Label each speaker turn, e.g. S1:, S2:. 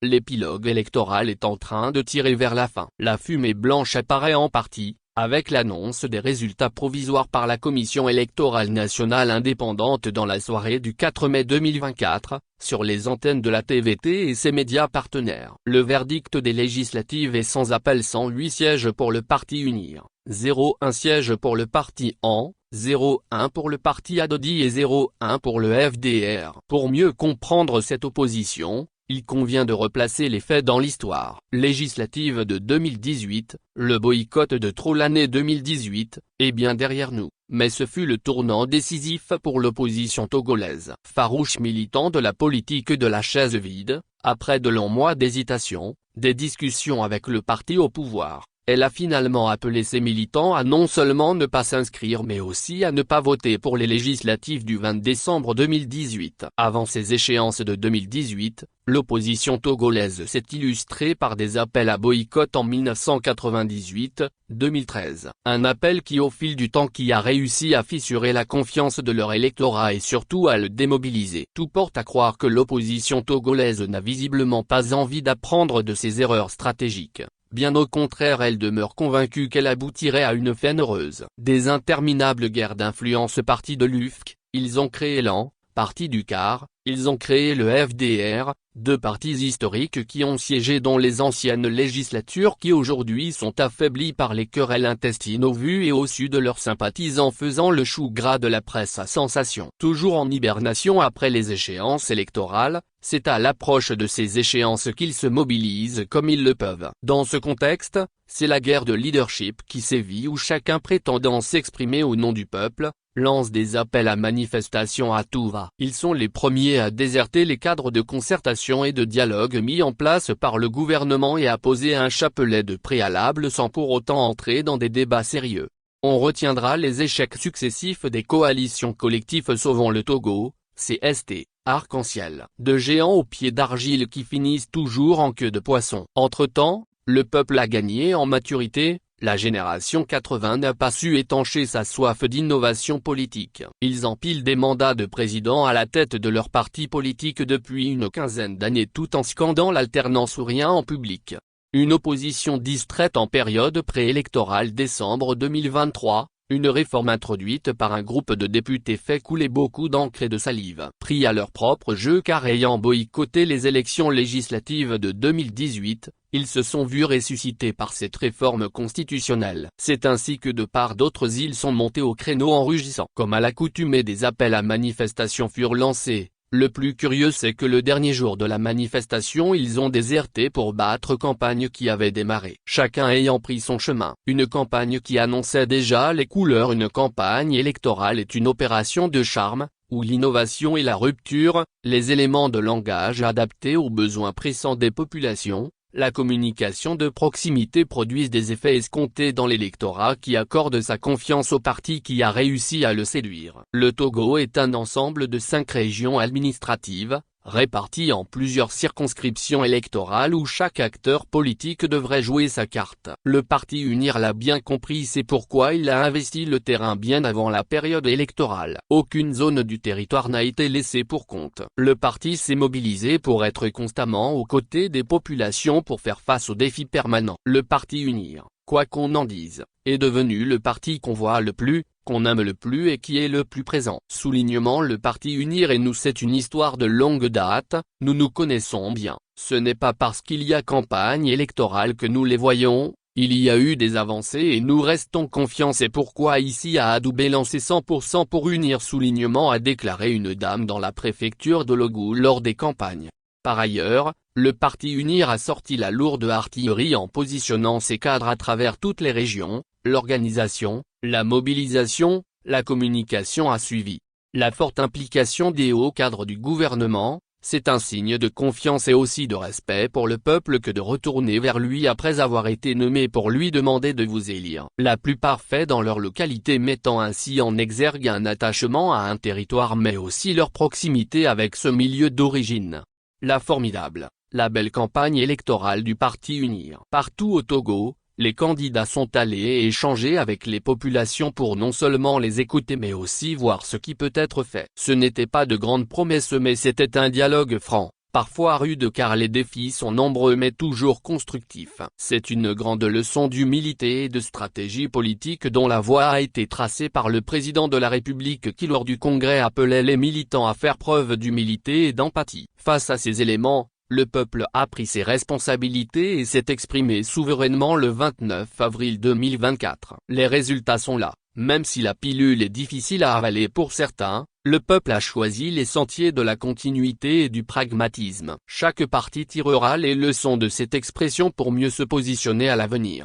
S1: L'épilogue électoral est en train de tirer vers la fin. La fumée blanche apparaît en partie, avec l'annonce des résultats provisoires par la Commission électorale nationale indépendante dans la soirée du 4 mai 2024, sur les antennes de la TVT et ses médias partenaires. Le verdict des législatives est sans appel: 108 sièges pour le parti UNIR, 0,1 siège pour le parti AN, 0,1 pour le parti ADODI et 0,1 pour le FDR. Pour mieux comprendre cette opposition, il convient de replacer les faits dans l'histoire. Législative de 2018, le boycott de trop l'année 2018, est bien derrière nous, mais ce fut le tournant décisif pour l'opposition togolaise. Farouche militant de la politique de la chaise vide, après de longs mois d'hésitation, des discussions avec le parti au pouvoir, elle a finalement appelé ses militants à non seulement ne pas s'inscrire mais aussi à ne pas voter pour les législatives du 20 décembre 2018. Avant ces échéances de 2018, l'opposition togolaise s'est illustrée par des appels à boycott en 1998, 2013. Un appel qui au fil du temps a réussi à fissurer la confiance de leur électorat et surtout à le démobiliser. Tout porte à croire que l'opposition togolaise n'a visiblement pas envie d'apprendre de ses erreurs stratégiques. Bien au contraire, elle demeure convaincue qu'elle aboutirait à une fin heureuse. Des interminables guerres d'influence parti de l'UFC, ils ont créé l'AN, parti du CAR, ils ont créé le FDR, deux partis historiques qui ont siégé dans les anciennes législatures qui aujourd'hui sont affaiblis par les querelles intestines au vu et au su de leurs sympathisants, faisant le chou gras de la presse à sensation. Toujours en hibernation après les échéances électorales, c'est à l'approche de ces échéances qu'ils se mobilisent comme ils le peuvent. Dans ce contexte, c'est la guerre de leadership qui sévit où chacun prétendant s'exprimer au nom du peuple, lance des appels à manifestation à tout va. Ils sont les premiers à déserter les cadres de concertation et de dialogue mis en place par le gouvernement et à poser un chapelet de préalables sans pour autant entrer dans des débats sérieux. On retiendra les échecs successifs des coalitions collectives Sauvons le Togo, CST, Arc-en-Ciel, de géants aux pieds d'argile qui finissent toujours en queue de poisson. Entre-temps, le peuple a gagné en maturité. La génération 80 n'a pas su étancher sa soif d'innovation politique. Ils empilent des mandats de président à la tête de leur parti politique depuis une quinzaine d'années tout en scandant l'alternance ou rien en public. Une opposition distraite en période préélectorale décembre 2023, une réforme introduite par un groupe de députés fait couler beaucoup d'encre et de salive. Pris à leur propre jeu car ayant boycotté les élections législatives de 2018, ils se sont vus ressuscités par cette réforme constitutionnelle. C'est ainsi que de part d'autres ils sont montés au créneau en rugissant. Comme à l'accoutumée, des appels à manifestation furent lancés. Le plus curieux c'est que le dernier jour de la manifestation ils ont déserté pour battre campagne qui avait démarré. Chacun ayant pris son chemin. Une campagne qui annonçait déjà les couleurs. Une campagne électorale est une opération de charme, où l'innovation et la rupture, les éléments de langage adaptés aux besoins pressants des populations, la communication de proximité produisent des effets escomptés dans l'électorat qui accorde sa confiance au parti qui a réussi à le séduire. Le Togo est un ensemble de 5 régions administratives, réparties en plusieurs circonscriptions électorales où chaque acteur politique devrait jouer sa carte. Le parti UNIR l'a bien compris, c'est pourquoi il a investi le terrain bien avant la période électorale. Aucune zone du territoire n'a été laissée pour compte. Le parti s'est mobilisé pour être constamment aux côtés des populations pour faire face aux défis permanents. Le parti UNIR, quoi qu'on en dise, est devenu le parti qu'on voit le plus, qu'on aime le plus et qui est le plus présent. Soulignement: le parti UNIR et nous, c'est une histoire de longue date, nous nous connaissons bien. Ce n'est pas parce qu'il y a campagne électorale que nous les voyons, il y a eu des avancées et nous restons confiants. C'est pourquoi ici à Adoubé lancé 100% pour UNIR. Soulignement, a déclaré une dame dans la préfecture de Logou lors des campagnes. Par ailleurs, le parti UNIR a sorti la lourde artillerie en positionnant ses cadres à travers toutes les régions. L'organisation, la mobilisation, la communication a suivi. La forte implication des hauts cadres du gouvernement, c'est un signe de confiance et aussi de respect pour le peuple que de retourner vers lui après avoir été nommé pour lui demander de vous élire. La plupart fait dans leur localité, mettant ainsi en exergue un attachement à un territoire mais aussi leur proximité avec ce milieu d'origine. La formidable, la belle campagne électorale du parti UNIR. Partout au Togo, les candidats sont allés échanger avec les populations pour non seulement les écouter mais aussi voir ce qui peut être fait. Ce n'était pas de grandes promesses mais c'était un dialogue franc. parfois rudes car les défis sont nombreux mais toujours constructifs. C'est une grande leçon d'humilité et de stratégie politique dont la voie a été tracée par le président de la République qui lors du Congrès appelait les militants à faire preuve d'humilité et d'empathie. Face à ces éléments, le peuple a pris ses responsabilités et s'est exprimé souverainement le 29 avril 2024. Les résultats sont là. Même si la pilule est difficile à avaler pour certains, le peuple a choisi les sentiers de la continuité et du pragmatisme. Chaque parti tirera les leçons de cette expression pour mieux se positionner à l'avenir.